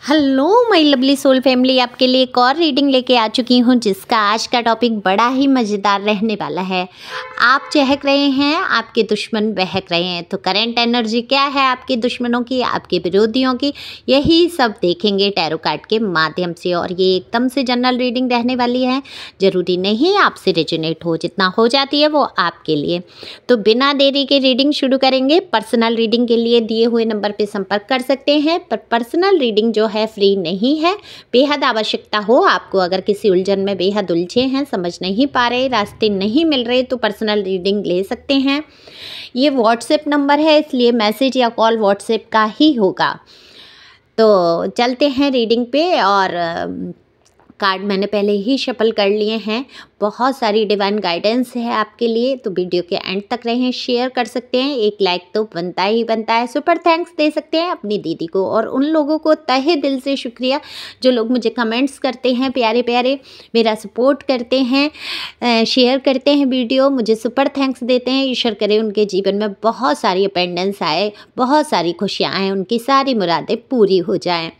Hello my lovely soul family, आपके लिए एक और रीडिंग लेके आ चुकी हूँ जिसका आज का टॉपिक बड़ा ही मज़ेदार रहने वाला है। आप चहक रहे हैं, आपके दुश्मन बहक रहे हैं। तो करंट एनर्जी क्या है आपके दुश्मनों की, आपके विरोधियों की, यही सब देखेंगे टैरो कार्ड के माध्यम से। और ये एकदम से जनरल रीडिंग रहने वाली है, ज़रूरी नहीं आपसे रेजोनेट हो, जितना हो जाती है वो आपके लिए। तो बिना देरी के रीडिंग शुरू करेंगे। पर्सनल रीडिंग के लिए दिए हुए नंबर पर संपर्क कर सकते हैं, पर पर्सनल रीडिंग जो है फ्री नहीं है। बेहद आवश्यकता हो आपको, अगर किसी उलझन में बेहद उलझे हैं, समझ नहीं पा रहे, रास्ते नहीं मिल रहे, तो पर्सनल रीडिंग ले सकते हैं। ये व्हाट्सएप नंबर है, इसलिए मैसेज या कॉल व्हाट्सएप का ही होगा। तो चलते हैं रीडिंग पे। और कार्ड मैंने पहले ही शफल कर लिए हैं। बहुत सारी डिवाइन गाइडेंस है आपके लिए, तो वीडियो के एंड तक रहें। शेयर कर सकते हैं, एक लाइक तो बनता ही बनता है। सुपर थैंक्स दे सकते हैं अपनी दीदी को, और उन लोगों को तहे दिल से शुक्रिया जो लोग मुझे कमेंट्स करते हैं, प्यारे प्यारे मेरा सपोर्ट करते हैं, शेयर करते हैं वीडियो, मुझे सुपर थैंक्स देते हैं। ईश्वर करे उनके जीवन में बहुत सारी अपेंडेंस आए, बहुत सारी खुशियाँ आएँ, उनकी सारी मुरादें पूरी हो जाएँ।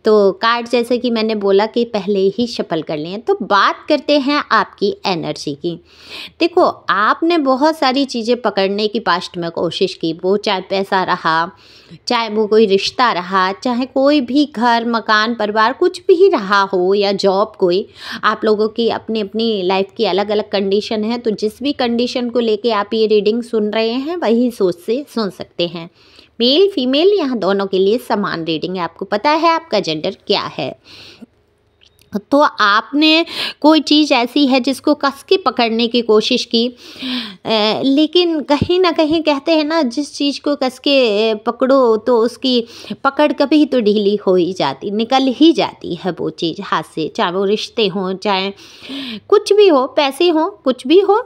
तो कार्ड जैसे कि मैंने बोला कि पहले ही शफल कर लिए हैं। तो बात करते हैं आपकी एनर्जी की। देखो, आपने बहुत सारी चीज़ें पकड़ने की पास्ट में कोशिश की, वो चाहे पैसा रहा, चाहे वो कोई रिश्ता रहा, चाहे कोई भी घर मकान परिवार कुछ भी रहा हो, या जॉब कोई। आप लोगों की अपनी अपनी लाइफ की अलग अलग कंडीशन है, तो जिस भी कंडीशन को लेके आप ये रीडिंग सुन रहे हैं वही सोच से सुन सकते हैं। मेल फीमेल यहाँ दोनों के लिए समान रीडिंग है। आपको पता है आपका जेंडर क्या है। तो आपने कोई चीज़ ऐसी है जिसको कस के पकड़ने की कोशिश की, लेकिन कहीं ना कहीं कहते हैं ना, जिस चीज़ को कस के पकड़ो तो उसकी पकड़ कभी तो ढीली हो ही जाती, निकल ही जाती है वो चीज़ हाथ से। चाहे वो रिश्ते हों, चाहे कुछ भी हो, पैसे हों, कुछ भी हो।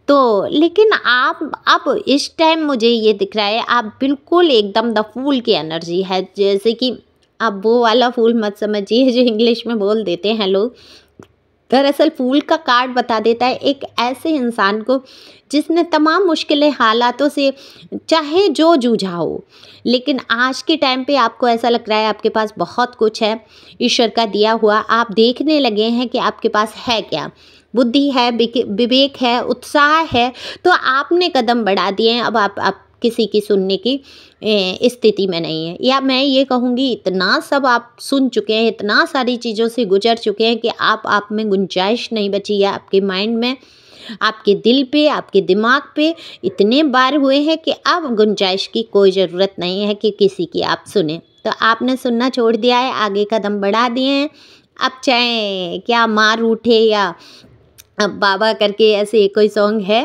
तो लेकिन आप अब इस टाइम मुझे ये दिख रहा है, आप बिल्कुल एकदम द फूल की एनर्जी है। जैसे कि आप वो वाला फूल मत समझिए जो इंग्लिश में बोल देते हैं लोग। दरअसल फूल का कार्ड बता देता है एक ऐसे इंसान को जिसने तमाम मुश्किलें हालातों से चाहे जो जूझा हो, लेकिन आज के टाइम पे आपको ऐसा लग रहा है आपके पास बहुत कुछ है, ईश्वर का दिया हुआ। आप देखने लगे हैं कि आपके पास है क्या, बुद्धि है, विवेक है, उत्साह है, तो आपने कदम बढ़ा दिए हैं। अब आप किसी की सुनने की स्थिति में नहीं है, या मैं ये कहूँगी इतना सब आप सुन चुके हैं, इतना सारी चीज़ों से गुजर चुके हैं कि आप में गुंजाइश नहीं बची है। आपके माइंड में, आपके दिल पे, आपके दिमाग पे इतने बार हुए हैं कि अब गुंजाइश की कोई ज़रूरत नहीं है कि किसी की आप सुने। तो आपने सुनना छोड़ दिया है, आगे कदम बढ़ा दिए हैं। अब चाहे क्या मार उठे या अब बाबा करके ऐसे कोई सॉन्ग है,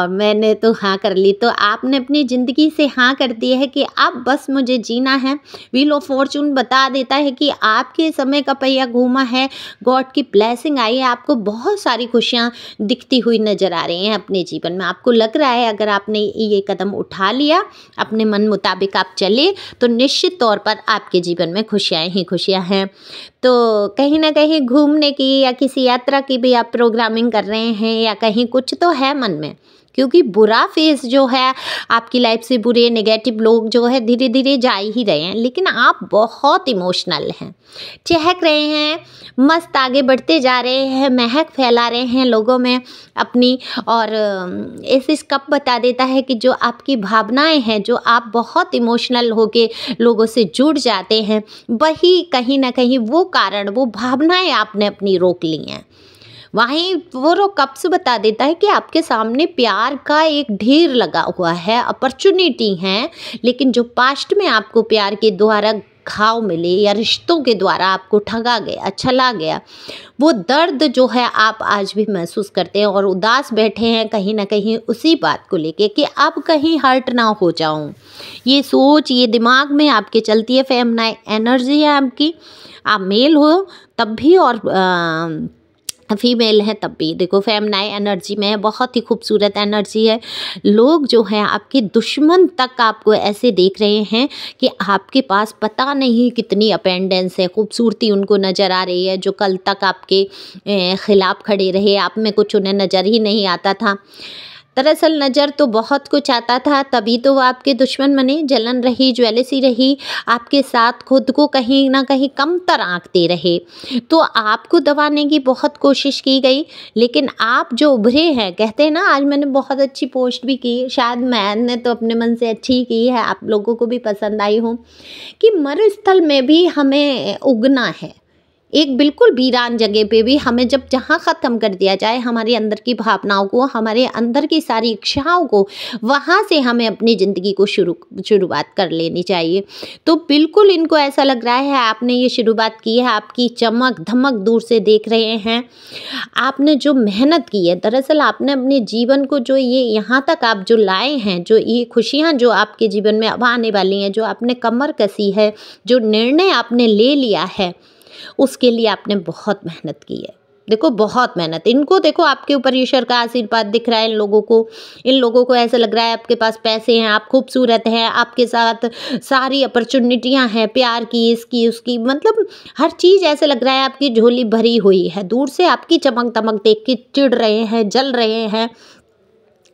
मैंने तो हाँ कर ली। तो आपने अपनी ज़िंदगी से हाँ कर दी है कि अब बस मुझे जीना है। व्हील ऑफ फॉर्चून बता देता है कि आपके समय का पहिया घूमा है, गॉड की ब्लेसिंग आई है, आपको बहुत सारी खुशियाँ दिखती हुई नज़र आ रही हैं अपने जीवन में। आपको लग रहा है अगर आपने ये कदम उठा लिया, अपने मन मुताबिक आप चले, तो निश्चित तौर पर आपके जीवन में खुशियाँ ही खुशियाँ हैं। तो कहीं ना कहीं घूमने की या किसी यात्रा की भी आप प्रोग्रामिंग कर रहे हैं, या कहीं कुछ तो है मन में, क्योंकि बुरा फेस जो है आपकी लाइफ से, बुरे नेगेटिव लोग जो है धीरे धीरे जा ही रहे हैं, लेकिन आप बहुत इमोशनल हैं, चहक रहे हैं, मस्त आगे बढ़ते जा रहे हैं, महक फैला रहे हैं लोगों में अपनी। और इस कप बता देता है कि जो आपकी भावनाएं हैं, जो आप बहुत इमोशनल होके लोगों से जुड़ जाते हैं, वही कहीं ना कहीं वो कारण, वो भावनाएं आपने अपनी रोक ली हैं। वहीं वो कप्स बता देता है कि आपके सामने प्यार का एक ढेर लगा हुआ है, अपॉर्चुनिटी हैं, लेकिन जो पास्ट में आपको प्यार के द्वारा घाव मिले या रिश्तों के द्वारा आपको ठगा गया, छला गया, वो दर्द जो है आप आज भी महसूस करते हैं और उदास बैठे हैं कहीं ना कहीं उसी बात को लेके कि अब कहीं हर्ट ना हो जाऊं। ये सोच, ये दिमाग में आपके चलती है। फेमिनाइन एनर्जी है आपकी, आप मेल हो तब भी और फीमेल है तब भी। देखो, फेमिनाइन एनर्जी में है, बहुत ही खूबसूरत एनर्जी है। लोग जो हैं आपके दुश्मन तक आपको ऐसे देख रहे हैं कि आपके पास पता नहीं कितनी अपेंडेंस है, खूबसूरती उनको नज़र आ रही है, जो कल तक आपके खिलाफ खड़े रहे, आप में कुछ उन्हें नज़र ही नहीं आता था। दरअसल नज़र तो बहुत कुछ आता था, तभी तो वो आपके दुश्मन बने। जलन रही, ज्वेलसी रही, आपके साथ खुद को कहीं ना कहीं कमतर आंकते रहे। तो आपको दबाने की बहुत कोशिश की गई, लेकिन आप जो उभरे हैं, कहते हैं ना आज मैंने बहुत अच्छी पोस्ट भी की, शायद मैंने तो अपने मन से अच्छी ही की है, आप लोगों को भी पसंद आई हो, कि मरुस्थल में भी हमें उगना है। एक बिल्कुल वीरान जगह पे भी हमें जब जहाँ ख़त्म कर दिया जाए हमारे अंदर की भावनाओं को, हमारे अंदर की सारी इच्छाओं को, वहाँ से हमें अपनी ज़िंदगी को शुरुआत कर लेनी चाहिए। तो बिल्कुल इनको ऐसा लग रहा है आपने ये शुरुआत की है, आपकी चमक धमक दूर से देख रहे हैं। आपने जो मेहनत की है, दरअसल आपने अपने जीवन को जो ये यहाँ तक आप जो लाए हैं, जो ये खुशियाँ जो आपके जीवन में अब आने वाली हैं, जो आपने कमर कसी है, जो निर्णय आपने ले लिया है, उसके लिए आपने बहुत मेहनत की है। देखो बहुत मेहनत, इनको देखो आपके ऊपर ईश्वर का आशीर्वाद दिख रहा है। इन लोगों को ऐसा लग रहा है आपके पास पैसे हैं, आप खूबसूरत हैं, आपके साथ सारी अपॉर्चुनिटियां हैं, प्यार की, इसकी उसकी, मतलब हर चीज़ ऐसे लग रहा है आपकी झोली भरी हुई है। दूर से आपकी चमक दमक देख के चिढ़ रहे हैं, जल रहे हैं,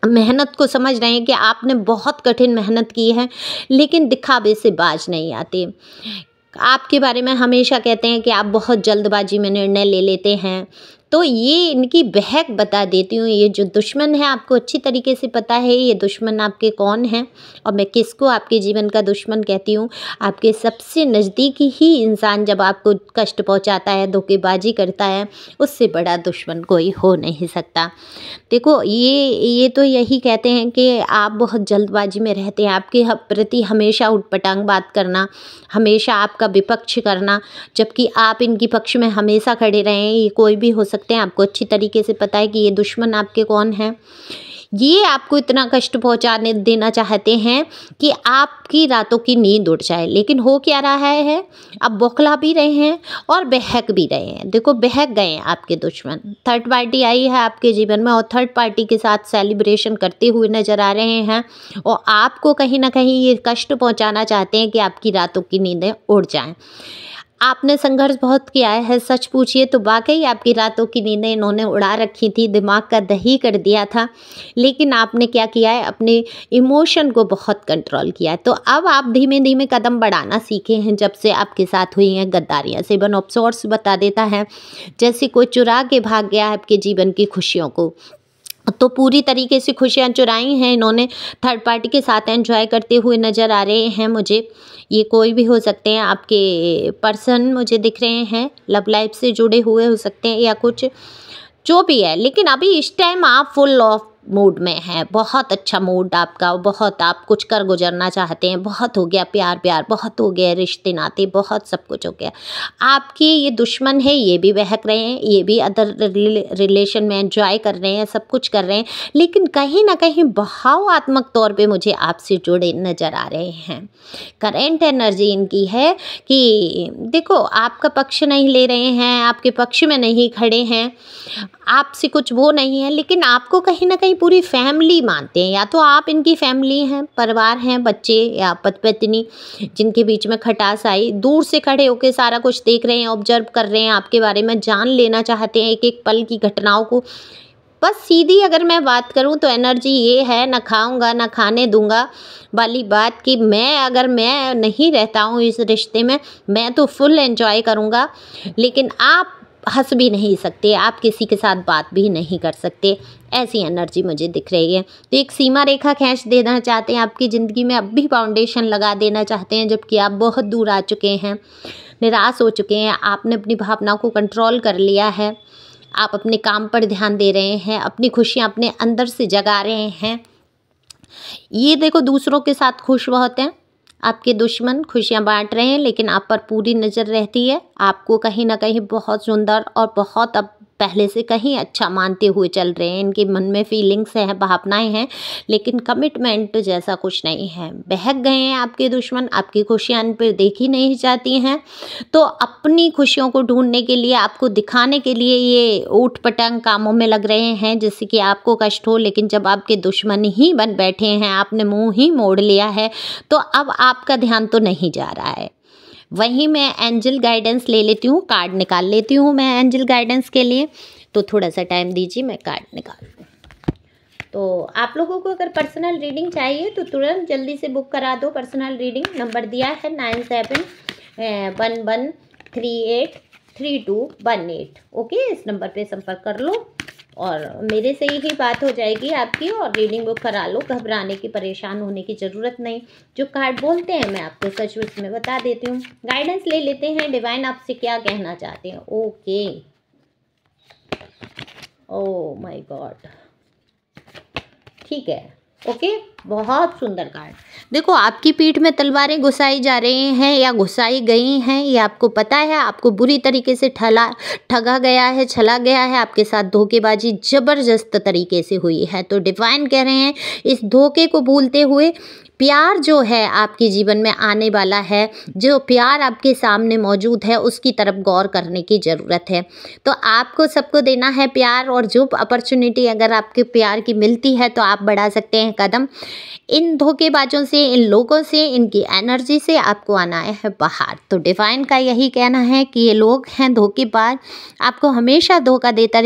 मेहनत को समझ रहे हैं कि आपने बहुत कठिन मेहनत की है, लेकिन दिखावे से बाज नहीं आते। आपके बारे में हमेशा कहते हैं कि आप बहुत जल्दबाजी में निर्णय ले लेते हैं। तो ये इनकी बहक बता देती हूँ। ये जो दुश्मन है आपको अच्छी तरीके से पता है ये दुश्मन आपके कौन हैं, और मैं किसको आपके जीवन का दुश्मन कहती हूँ। आपके सबसे नज़दीकी ही इंसान जब आपको कष्ट पहुँचाता है, धोखेबाजी करता है, उससे बड़ा दुश्मन कोई हो नहीं सकता। देखो ये तो यही कहते हैं कि आप बहुत जल्दबाजी में रहते हैं, आपके प्रति हमेशा उटपटांग बात करना, हमेशा आपका विपक्ष करना, जबकि आप इनकी पक्ष में हमेशा खड़े रहें, ये कोई भी हो सकते हैं। आपको अच्छी तरीके से पता है कि ये दुश्मन आपके कौन है। ये आपको इतना कष्ट पहुंचाने देना चाहते हैं कि आपकी रातों की नींद उड़ जाए, लेकिन हो क्या रहा है, अब बौखला भी रहे हैं और बहक भी रहे हैं। देखो बहक गए हैं आपके दुश्मन। थर्ड पार्टी आई है आपके जीवन में और थर्ड पार्टी के साथ सेलिब्रेशन करते हुए नजर आ रहे हैं, और आपको कहीं ना कहीं ये कष्ट पहुंचाना चाहते हैं कि आपकी रातों की नींदें उड़ जाएं। आपने संघर्ष बहुत किया है, सच पूछिए तो वाकई आपकी रातों की नींदें इन्होंने उड़ा रखी थी, दिमाग का दही कर दिया था, लेकिन आपने क्या किया है, अपने इमोशन को बहुत कंट्रोल किया है। तो अब आप धीमे धीमे कदम बढ़ाना सीखे हैं जब से आपके साथ हुई हैं गद्दारियाँ। 7 ऑफ सॉर्ड्स बता देता है जैसे कोई चुरा के भाग गया है आपके जीवन की खुशियों को, तो पूरी तरीके से खुशियाँ चुराई हैं इन्होंने, थर्ड पार्टी के साथ एंजॉय करते हुए नज़र आ रहे हैं मुझे। ये कोई भी हो सकते हैं, आपके पर्सन मुझे दिख रहे हैं, लव लाइफ से जुड़े हुए हो सकते हैं या कुछ जो भी है, लेकिन अभी इस टाइम आप फुल ऑफ मूड में हैं, बहुत अच्छा मूड आपका, बहुत आप कुछ कर गुजरना चाहते हैं, बहुत हो गया प्यार बहुत हो गया रिश्ते नाते, बहुत सब कुछ हो गया। आपके ये दुश्मन है, ये भी बहक रहे हैं, ये भी अदर रिलेशन में एंजॉय कर रहे हैं, सब कुछ कर रहे हैं, लेकिन कहीं ना कहीं भावात्मक तौर पे मुझे आपसे जुड़े नज़र आ रहे हैं। करेंट एनर्जी इनकी है कि देखो आपका पक्ष नहीं ले रहे हैं, आपके पक्ष में नहीं खड़े हैं, आपसे कुछ वो नहीं है, लेकिन आपको कहीं ना कहीं पूरी फैमिली मानते हैं। या तो आप इनकी फैमिली हैं, परिवार हैं, बच्चे या पति पत्नी जिनके बीच में खटास आई, दूर से खड़े होकर सारा कुछ देख रहे हैं, ऑब्जर्व कर रहे हैं, आपके बारे में जान लेना चाहते हैं एक एक पल की घटनाओं को। बस सीधी अगर मैं बात करूं तो एनर्जी ये है, ना खाऊंगा ना खाने दूंगा वाली बात, कि अगर मैं नहीं रहता हूं इस रिश्ते में, मैं तो फुल एंजॉय करूंगा, लेकिन आप हंस भी नहीं सकते, आप किसी के साथ बात भी नहीं कर सकते, ऐसी एनर्जी मुझे दिख रही है। तो एक सीमा रेखा खींच देना चाहते हैं आपकी ज़िंदगी में, अब भी फाउंडेशन लगा देना चाहते हैं, जबकि आप बहुत दूर आ चुके हैं, निराश हो चुके हैं, आपने अपनी भावनाओं को कंट्रोल कर लिया है, आप अपने काम पर ध्यान दे रहे हैं, अपनी खुशियाँ अपने अंदर से जगा रहे हैं। ये देखो दूसरों के साथ खुश बहुत हैं, आपके दुश्मन खुशियाँ बांट रहे हैं, लेकिन आप पर पूरी नज़र रहती है, आपको कहीं ना कहीं बहुत सुंदर और बहुत अब पहले से कहीं अच्छा मानते हुए चल रहे हैं। इनके मन में फीलिंग्स हैं, भावनाएं हैं, लेकिन कमिटमेंट जैसा कुछ नहीं है। बहक गए हैं आपके दुश्मन, आपकी खुशियाँ इन पर देखी नहीं जाती हैं, तो अपनी खुशियों को ढूंढने के लिए, आपको दिखाने के लिए ये ऊट पटांग कामों में लग रहे हैं जिससे कि आपको कष्ट हो। लेकिन जब आपके दुश्मन ही बन बैठे हैं, आपने मुँह ही मोड़ लिया है, तो अब आपका ध्यान तो नहीं जा रहा है। वहीं मैं एंजल गाइडेंस ले लेती हूँ, कार्ड निकाल लेती हूँ मैं एंजल गाइडेंस के लिए, तो थोड़ा सा टाइम दीजिए, मैं कार्ड निकाल लूँ। तो आप लोगों को अगर पर्सनल रीडिंग चाहिए तो तुरंत जल्दी से बुक करा दो पर्सनल रीडिंग। नंबर दिया है 9711383218। ओके, इस नंबर पे संपर्क कर लो और मेरे से ही बात हो जाएगी आपकी और रीडिंग बुक करा लो। घबराने की, परेशान होने की ज़रूरत नहीं। जो कार्ड बोलते हैं मैं आपको सच में बता देती हूँ। गाइडेंस ले लेते हैं, डिवाइन आपसे क्या कहना चाहते हैं। ओके, ओह माय गॉड, ठीक है, ओके, बहुत सुंदर कार्ड। देखो, आपकी पीठ में तलवारें घुसाई जा रही हैं या घुसाई गई हैं, ये आपको पता है। आपको बुरी तरीके से ठगा गया है, छला गया है, आपके साथ धोखेबाजी ज़बरदस्त तरीके से हुई है। तो डिवाइन कह रहे हैं इस धोखे को भूलते हुए प्यार जो है आपके जीवन में आने वाला है, जो प्यार आपके सामने मौजूद है, उसकी तरफ गौर करने की ज़रूरत है। तो आपको सबको देना है प्यार, और जो अपॉर्चुनिटी अगर आपके प्यार की मिलती है तो आप बढ़ा सकते हैं कदम। इन धोखेबाजों से, इन लोगों से, इनकी एनर्जी से आपको आना है बाहर। तो डिवाइन का यही कहना है कि ये लोग हैं धोखेबाज, आपको हमेशा धोखा देते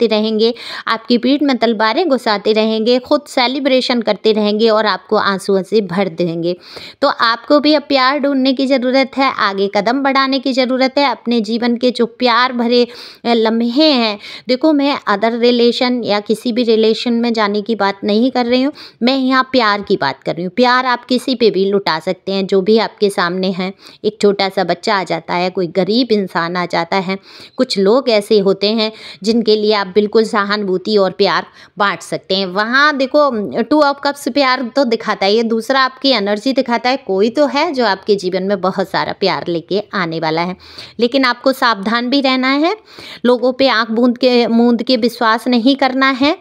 रहेंगे, आपकी पीठ में तलवारें घुसाते रहेंगे, खुद सेलिब्रेशन करते रहेंगे और आपको आंसुओं से भर देंगे। तो आपको भी अब प्यार ढूंढने की ज़रूरत है, आगे कदम बढ़ाने की ज़रूरत है। अपने जीवन के जो प्यार भरे लम्हे हैं, देखो मैं अदर रिलेशन या किसी भी रिलेशन में जाने की बात नहीं कर रही हूँ, मैं यहाँ प्यार की बात कर रही हूँ। प्यार आप किसी पे भी लुटा सकते हैं, जो भी आपके सामने हैं। एक छोटा सा बच्चा आ जाता है, कोई गरीब इंसान आ जाता है, कुछ लोग ऐसे होते हैं जिनके लिए आप बिल्कुल सहानुभूति और प्यार बांट सकते हैं। वहाँ देखो 2 ऑफ कप्स प्यार तो दिखाता है, ये दूसरा आपकी एनर्जी दिखाता है। कोई तो है जो आपके जीवन में बहुत सारा प्यार लेके आने वाला है, लेकिन आपको सावधान भी रहना है, लोगों पे आँख मूंद के विश्वास नहीं करना है।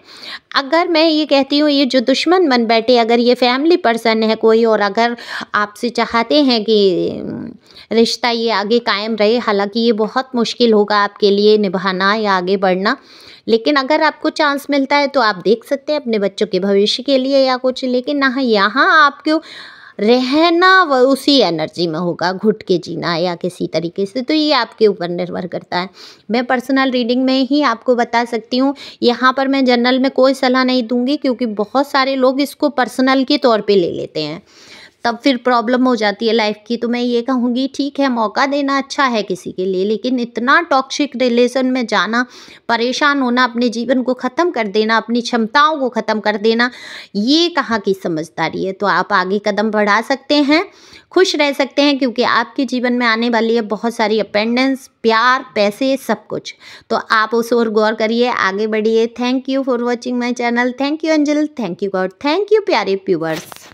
अगर मैं ये कहती हूँ, ये जो दुश्मन बन बैठे, अगर ये फैमिली पर्सन है कोई, और अगर आपसे चाहते हैं कि रिश्ता ये आगे कायम रहे, हालांकि ये बहुत मुश्किल होगा आपके लिए निभाना या आगे बढ़ना, लेकिन अगर आपको चांस मिलता है तो आप देख सकते हैं अपने बच्चों के भविष्य के लिए या कुछ। लेकिन ना, यहाँ आपको रहना वो उसी एनर्जी में होगा, घुट के जीना या किसी तरीके से। तो ये आपके ऊपर निर्भर करता है। मैं पर्सनल रीडिंग में ही आपको बता सकती हूँ, यहाँ पर मैं जनरल में कोई सलाह नहीं दूंगी, क्योंकि बहुत सारे लोग इसको पर्सनल के तौर पे ले लेते हैं, तब फिर प्रॉब्लम हो जाती है लाइफ की। तो मैं ये कहूँगी, ठीक है, मौका देना अच्छा है किसी के लिए, लेकिन इतना टॉक्सिक रिलेशन में जाना, परेशान होना, अपने जीवन को ख़त्म कर देना, अपनी क्षमताओं को ख़त्म कर देना, ये कहाँ की समझदारी है। तो आप आगे कदम बढ़ा सकते हैं, खुश रह सकते हैं, क्योंकि आपके जीवन में आने वाली है बहुत सारी अपेंडेंस, प्यार, पैसे, सब कुछ। तो आप उस ओर गौर करिए, आगे बढ़िए। Thank you for watching my channel. Thank you Anjal, thank you God, thank you प्यारे व्यूअर्स।